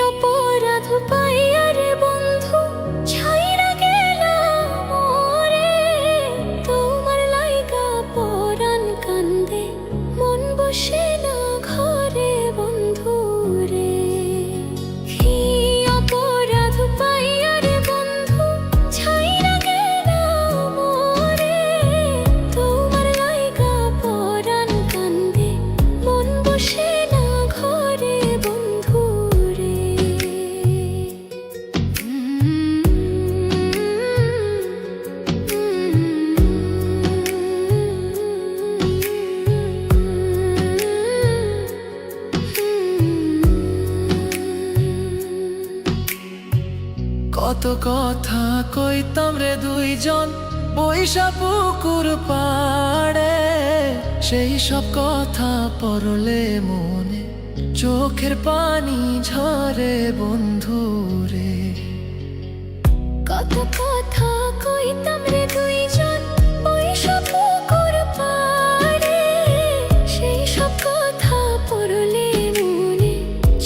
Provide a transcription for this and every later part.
অপরাধ পাইয়া রে বন্ধু ছাইরা গেলাম মোরে, তোমার লাইগা পরাণ কান্দে মন বসে না ঘরে বন্ধু রে। কি অপরাধ পাইয়া রে বন্ধু ছাইরা গেলাম মোরে, তোমার লাইগা পরাণ কান্দে মন বসে না ঘরে বন্ধু রে। কত কথা কইতাম রে দুইজন বৈশা পুকুর পাড়ে, সেই সব কথা পড়লে মনে চোখের পানি ঝরে বন্ধু রে। কত কথা কইতাম রে দুইজন বৈশা পুকুর পাড়ে, সেই সব কথা পড়লে মনে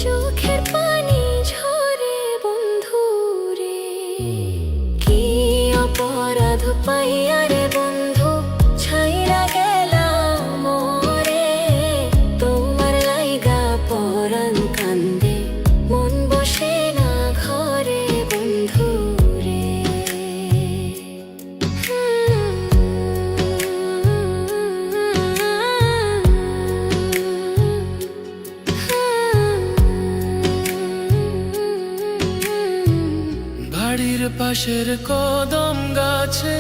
চোখের পানি ঝরে বন্ধু রে। কি অপরাধ পাইয়া রে বন্ধু ছাইরা গেলাম মোরে, তোমার লাইগা পরাণ কান্দে মন বসে না ঘরে বন্ধু রে। বাড়ির পাশের কদম গাছে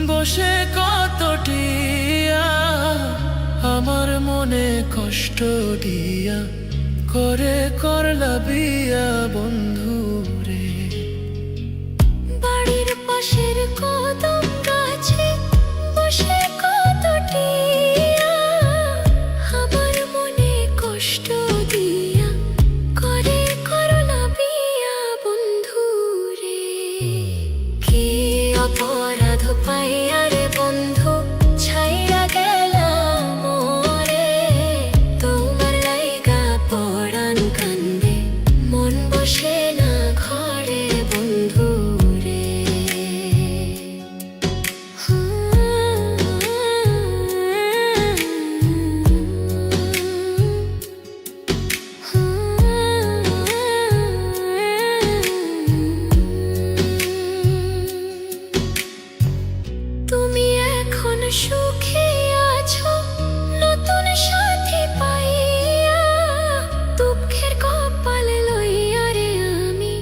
বসে কত টিয়া, আমার মনে কষ্ট দিয়া করে করলা বিয়া বন্ধু রে। বাড়ির পাশের কদম গাছে বসে কত টিয়া, আমার মনে কষ্ট দিয়া করে করলা বিয়া বন্ধু রে। কি অপরাধ পাইয়া রে বন্ধু ছাইরা গেলাম মোরে, তোমার লাইগা পরাণ কান্দে মন বসে না ঘরে বন্ধু রে। তুমি এখন সুখে আছো নতুন সাথী পাইয়া, দুঃখের কপাল লইয়া রে আমি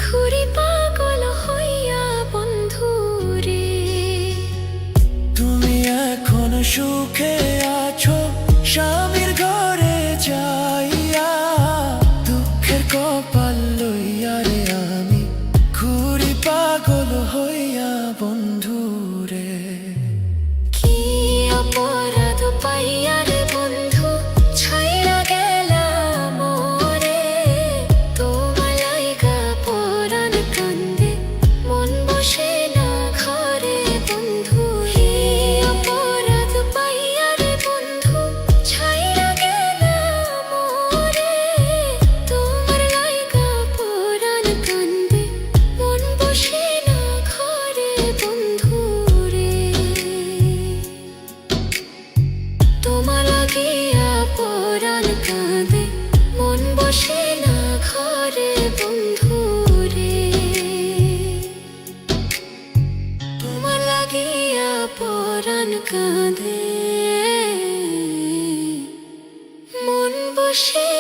ঘুরি পাগল হইয়া বন্ধু রে। তুমি এখন সুখে আছো স্বামীর ঘরে যাইয়া, দুঃখের কপাল লইয়া রে আমি ঘুরি পাগল হইয়া বন্ধু রে। কি অপরাধ পাইয়া রে বন্ধু ছাইরা গেলাম মোরে, তোমার লাইগা পরাণ কান্দে মন বসে না ঘরে বন্ধু রে। অপরাধ পাইয়া রে বন্ধু ছাইরা গেলাম মোরে, তোমার লাইগা পরাণ কান্দে মন বসে না ঘরে বন্ধু রে। তোমার লাগিয়া পরাণ কাঁদে মন বসে না ঘরে বন্ধু রে। তোমার লাগিয়া পরাণ কাঁদে মন বসে